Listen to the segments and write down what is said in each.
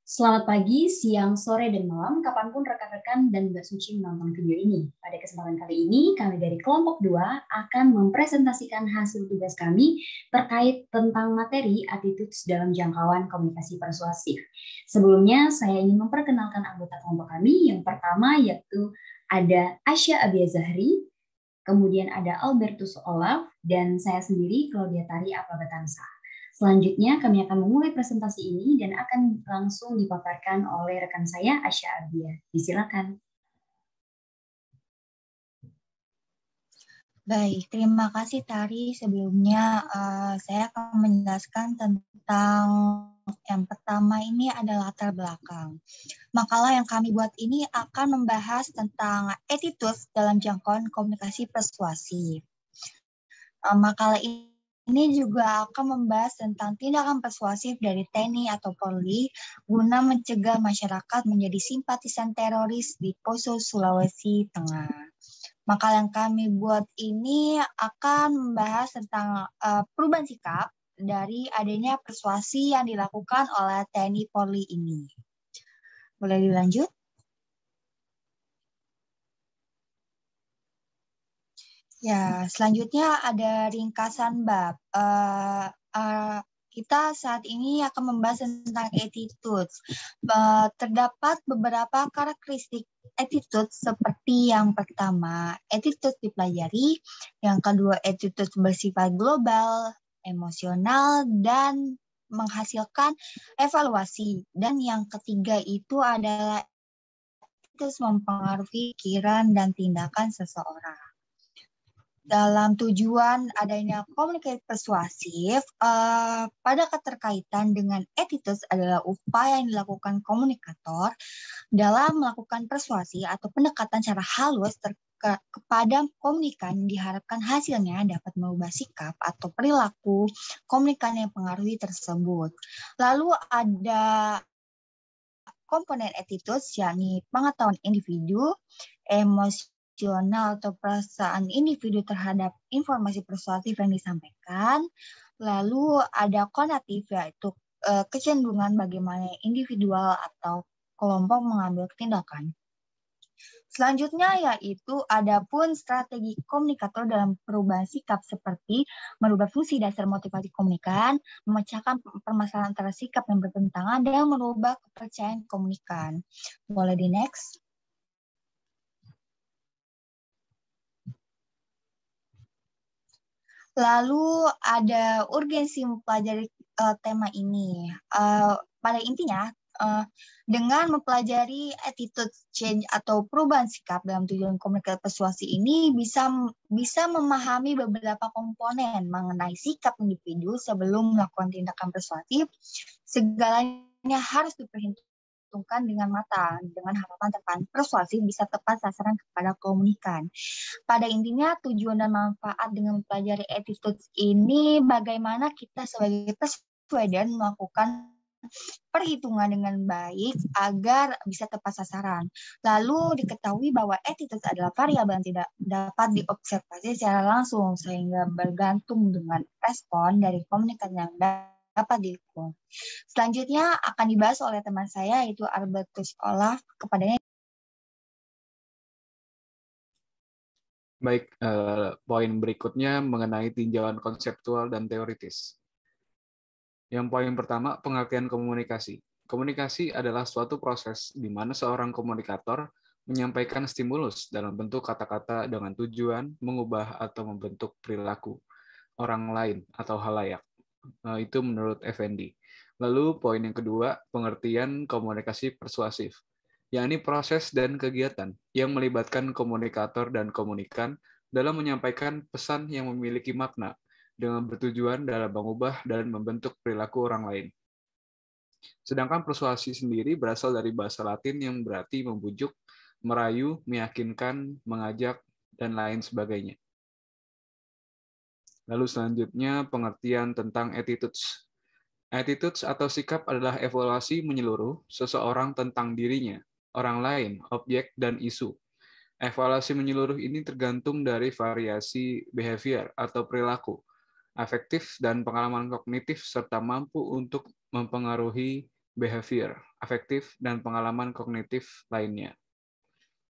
Selamat pagi, siang, sore, dan malam, kapanpun rekan-rekan dan Mbak Suci menonton video ini. Pada kesempatan kali ini, kami dari kelompok 2 akan mempresentasikan hasil tugas kami terkait tentang materi attitudes dalam jangkauan komunikasi persuasif. Sebelumnya, saya ingin memperkenalkan anggota kelompok kami. Yang pertama yaitu ada Asya Abia Zahri, kemudian ada Albertus Olaf, dan saya sendiri, Claudia Tari Apabatansa. Selanjutnya, kami akan memulai presentasi ini dan akan langsung dipaparkan oleh rekan saya, Asya Abia. Disilakan. Baik, terima kasih Tari. Sebelumnya saya akan menjelaskan tentang yang pertama ini adalah latar belakang. Makalah yang kami buat ini akan membahas tentang attitude dalam jangkauan komunikasi persuasif. Makalah ini juga akan membahas tentang tindakan persuasif dari TNI atau Polri guna mencegah masyarakat menjadi simpatisan teroris di Poso, Sulawesi Tengah. Makalah yang kami buat ini akan membahas tentang perubahan sikap dari adanya persuasi yang dilakukan oleh TNI Polri ini. Boleh dilanjut? Ya, selanjutnya ada ringkasan bab. Kita saat ini akan membahas tentang attitude. Terdapat beberapa karakteristik attitude seperti yang pertama, attitude dipelajari, yang kedua, attitude bersifat global, emosional, dan menghasilkan evaluasi. Dan yang ketiga itu adalah attitude mempengaruhi pikiran dan tindakan seseorang. Dalam tujuan adanya komunikasi persuasif, pada keterkaitan dengan attitude adalah upaya yang dilakukan komunikator dalam melakukan persuasi atau pendekatan secara halus kepada komunikan, diharapkan hasilnya dapat mengubah sikap atau perilaku komunikan yang pengaruhi tersebut. Lalu ada komponen attitude, yakni pengetahuan individu, emosional atau perasaan individu terhadap informasi persuasif yang disampaikan. Lalu ada konatif, yaitu kecenderungan bagaimana individual atau kelompok mengambil tindakan. Selanjutnya yaitu adapun strategi komunikator dalam perubahan sikap seperti merubah fungsi dasar motivasi komunikan, memecahkan permasalahan antara sikap yang bertentangan, dan merubah kepercayaan komunikan. Boleh di next? Lalu ada urgensi mempelajari tema ini. Pada intinya, dengan mempelajari attitude change atau perubahan sikap dalam tujuan komunikasi persuasi ini bisa memahami beberapa komponen mengenai sikap individu sebelum melakukan tindakan persuasif. Segalanya harus diperhitungkan dengan matang, dengan harapan depan persuasif bisa tepat sasaran kepada komunikan. Pada intinya tujuan dan manfaat dengan mempelajari attitude ini bagaimana kita sebagai persuader melakukan perhitungan dengan baik agar bisa tepat sasaran. Lalu diketahui bahwa attitude adalah variabel yang tidak dapat diobservasi secara langsung sehingga bergantung dengan respon dari komunikasi yang dapat diukur. Selanjutnya akan dibahas oleh teman saya yaitu Albertus Olaf. Kepadanya. Baik, poin berikutnya mengenai tinjauan konseptual dan teoritis. Yang poin pertama, pengertian komunikasi. Komunikasi adalah suatu proses di mana seorang komunikator menyampaikan stimulus dalam bentuk kata-kata dengan tujuan mengubah atau membentuk perilaku orang lain atau halayak. Itu menurut Effendi. Lalu poin yang kedua, pengertian komunikasi persuasif, yakni proses dan kegiatan yang melibatkan komunikator dan komunikan dalam menyampaikan pesan yang memiliki makna dengan bertujuan dalam mengubah dan membentuk perilaku orang lain. Sedangkan persuasi sendiri berasal dari bahasa Latin yang berarti membujuk, merayu, meyakinkan, mengajak, dan lain sebagainya. Lalu selanjutnya pengertian tentang attitudes. Attitudes atau sikap adalah evaluasi menyeluruh seseorang tentang dirinya, orang lain, objek, dan isu. Evaluasi menyeluruh ini tergantung dari variasi behavior atau perilaku, afektif, dan pengalaman kognitif, serta mampu untuk mempengaruhi behavior, afektif, dan pengalaman kognitif lainnya.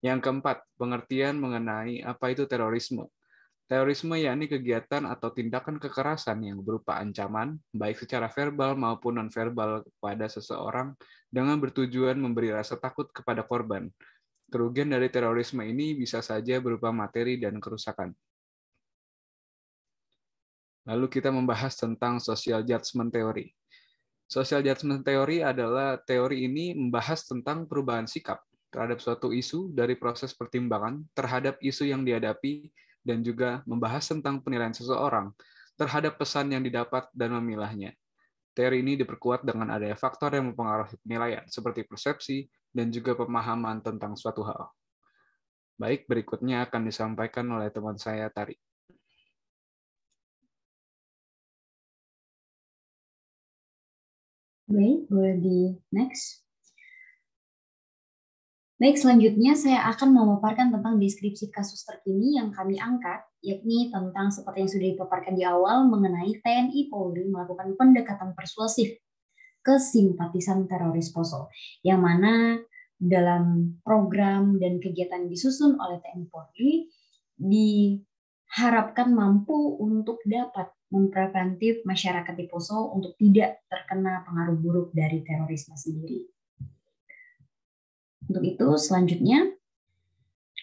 Yang keempat, pengertian mengenai apa itu terorisme. Terorisme yakni kegiatan atau tindakan kekerasan yang berupa ancaman, baik secara verbal maupun nonverbal kepada seseorang dengan bertujuan memberi rasa takut kepada korban. Kerugian dari terorisme ini bisa saja berupa materi dan kerusakan. Lalu kita membahas tentang social judgment theory. Social judgment theory adalah teori ini membahas tentang perubahan sikap terhadap suatu isu dari proses pertimbangan terhadap isu yang dihadapi dan juga membahas tentang penilaian seseorang terhadap pesan yang didapat dan memilahnya. Teori ini diperkuat dengan adanya faktor yang mempengaruhi penilaian, seperti persepsi dan juga pemahaman tentang suatu hal. Baik, berikutnya akan disampaikan oleh teman saya, Tari. Baik, boleh di next. Baik, selanjutnya saya akan memaparkan tentang deskripsi kasus terkini yang kami angkat, yakni tentang seperti yang sudah dipaparkan di awal mengenai TNI Polri melakukan pendekatan persuasif ke simpatisan teroris Poso, yang mana dalam program dan kegiatan disusun oleh TNI Polri diharapkan mampu untuk dapat mempreventif masyarakat di Poso untuk tidak terkena pengaruh buruk dari terorisme sendiri. Untuk itu, selanjutnya,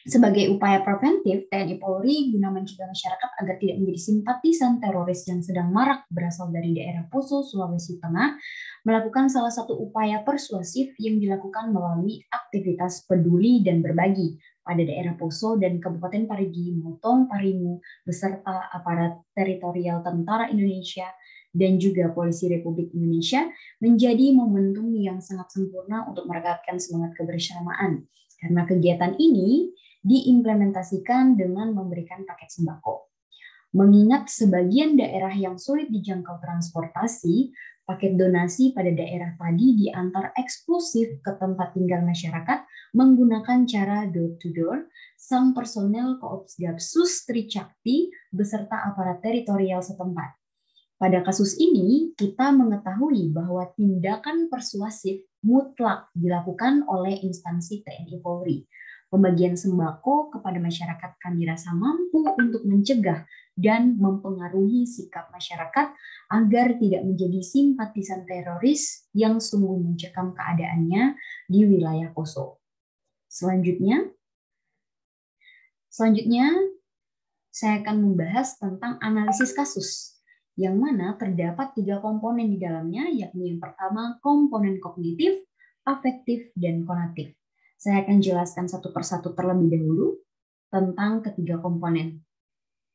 sebagai upaya preventif, TNI Polri guna mencegah masyarakat agar tidak menjadi simpatisan teroris yang sedang marak berasal dari daerah Poso, Sulawesi Tengah, melakukan salah satu upaya persuasif yang dilakukan melalui aktivitas peduli dan berbagi pada daerah Poso dan Kabupaten Parigi Motong Parimu beserta aparat teritorial Tentara Indonesia dan juga Polisi Republik Indonesia menjadi momentum yang sangat sempurna untuk merekatkan semangat kebersamaan. Karena kegiatan ini diimplementasikan dengan memberikan paket sembako. Mengingat sebagian daerah yang sulit dijangkau transportasi, paket donasi pada daerah tadi diantar eksklusif ke tempat tinggal masyarakat menggunakan cara door-to-door. Sang personel Koops Gapsus Tricakti beserta aparat teritorial setempat. Pada kasus ini, kita mengetahui bahwa tindakan persuasif mutlak dilakukan oleh instansi TNI Polri. Pembagian sembako kepada masyarakat kami rasa mampu untuk mencegah dan mempengaruhi sikap masyarakat agar tidak menjadi simpatisan teroris yang sungguh mencekam keadaannya di wilayah Poso. Selanjutnya, saya akan membahas tentang analisis kasus, yang mana terdapat 3 komponen di dalamnya, yakni yang pertama komponen kognitif, afektif, dan konatif. Saya akan jelaskan satu persatu terlebih dahulu tentang ketiga komponen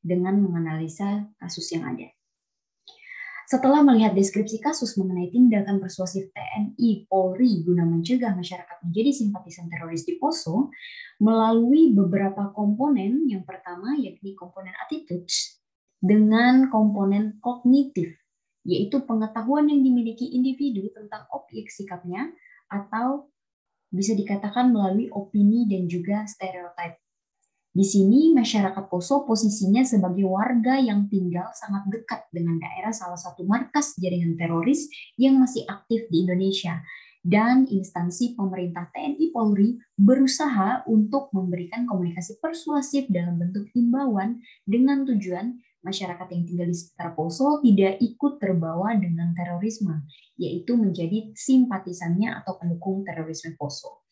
dengan menganalisa kasus yang ada. Setelah melihat deskripsi kasus mengenai tindakan persuasif TNI Polri guna mencegah masyarakat menjadi simpatisan teroris di Poso, melalui beberapa komponen, yang pertama yakni komponen attitudes, dengan komponen kognitif, yaitu pengetahuan yang dimiliki individu tentang objek sikapnya atau bisa dikatakan melalui opini dan juga stereotip. Di sini masyarakat Poso posisinya sebagai warga yang tinggal sangat dekat dengan daerah salah satu markas jaringan teroris yang masih aktif di Indonesia. Dan instansi pemerintah TNI Polri berusaha untuk memberikan komunikasi persuasif dalam bentuk himbauan dengan tujuan masyarakat yang tinggal di sekitar Poso tidak ikut terbawa dengan terorisme, yaitu menjadi simpatisannya atau pendukung terorisme Poso.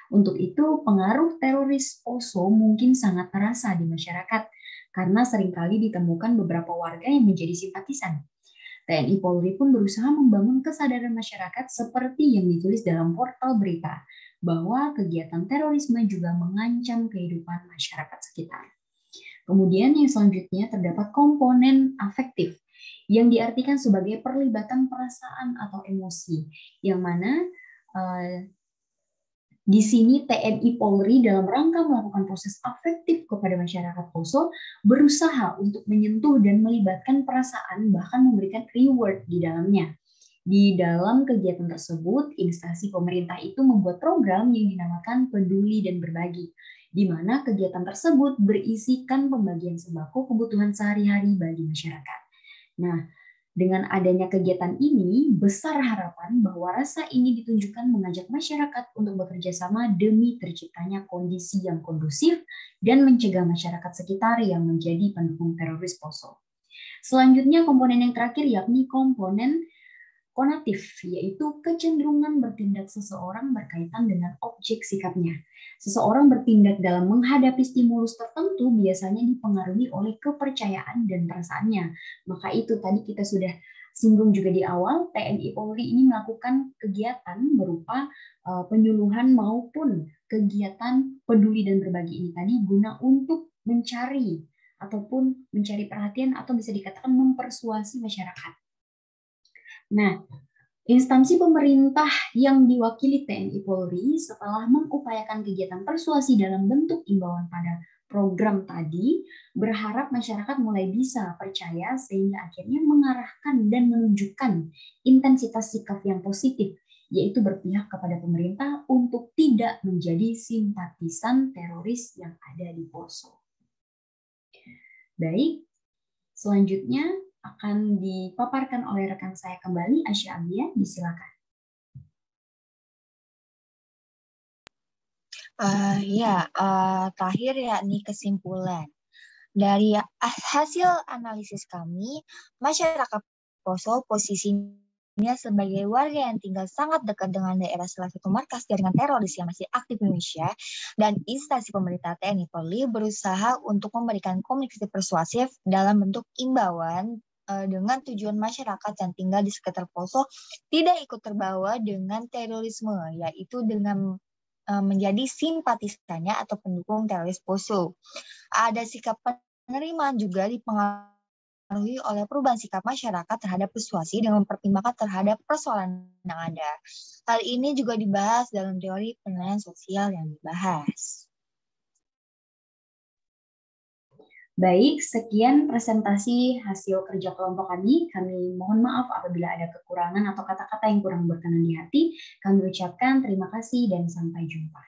Untuk itu, pengaruh teroris Poso mungkin sangat terasa di masyarakat karena seringkali ditemukan beberapa warga yang menjadi simpatisan. TNI Polri pun berusaha membangun kesadaran masyarakat seperti yang ditulis dalam portal berita, bahwa kegiatan terorisme juga mengancam kehidupan masyarakat sekitar. Kemudian yang selanjutnya terdapat komponen afektif, yang diartikan sebagai perlibatan perasaan atau emosi, yang mana di sini TNI Polri dalam rangka melakukan proses afektif kepada masyarakat Poso berusaha untuk menyentuh dan melibatkan perasaan, bahkan memberikan reward di dalamnya. Di dalam kegiatan tersebut, instansi pemerintah itu membuat program yang dinamakan Peduli dan Berbagi, di mana kegiatan tersebut berisikan pembagian sembako kebutuhan sehari-hari bagi masyarakat. Nah, Dengan adanya kegiatan ini, besar harapan bahwa rasa ini ditunjukkan mengajak masyarakat untuk bekerja sama demi terciptanya kondisi yang kondusif dan mencegah masyarakat sekitar yang menjadi pendukung teroris Poso. Selanjutnya komponen yang terakhir yakni komponen konatif, yaitu kecenderungan bertindak seseorang berkaitan dengan objek sikapnya. Seseorang bertindak dalam menghadapi stimulus tertentu biasanya dipengaruhi oleh kepercayaan dan perasaannya. Maka itu tadi kita sudah singgung juga di awal, TNI Polri ini melakukan kegiatan berupa penyuluhan maupun kegiatan peduli dan berbagi ini tadi guna untuk mencari ataupun mencari perhatian atau bisa dikatakan mempersuasi masyarakat. Nah, instansi pemerintah yang diwakili TNI Polri setelah mengupayakan kegiatan persuasi dalam bentuk imbauan pada program tadi, berharap masyarakat mulai bisa percaya sehingga akhirnya mengarahkan dan menunjukkan intensitas sikap yang positif, yaitu berpihak kepada pemerintah untuk tidak menjadi simpatisan teroris yang ada di Poso. Baik, selanjutnya akan dipaparkan oleh rekan saya kembali, Asya Abia, disilakan. Terakhir yakni kesimpulan. Dari hasil analisis kami, masyarakat Poso posisinya sebagai warga yang tinggal sangat dekat dengan daerah salah satu markas jaringan teroris yang masih aktif di Indonesia, dan instansi pemerintah TNI Polri berusaha untuk memberikan komunikasi persuasif dalam bentuk imbauan dengan tujuan masyarakat yang tinggal di sekitar Poso tidak ikut terbawa dengan terorisme, yaitu dengan menjadi simpatisannya atau pendukung teroris Poso. Ada sikap penerimaan juga dipengaruhi oleh perubahan sikap masyarakat terhadap persuasi dengan mempertimbangkan terhadap persoalan yang ada. Hal ini juga dibahas dalam teori penilaian sosial yang dibahas. Baik, sekian presentasi hasil kerja kelompok kami. Kami mohon maaf apabila ada kekurangan atau kata-kata yang kurang berkenan di hati. Kami ucapkan terima kasih dan sampai jumpa.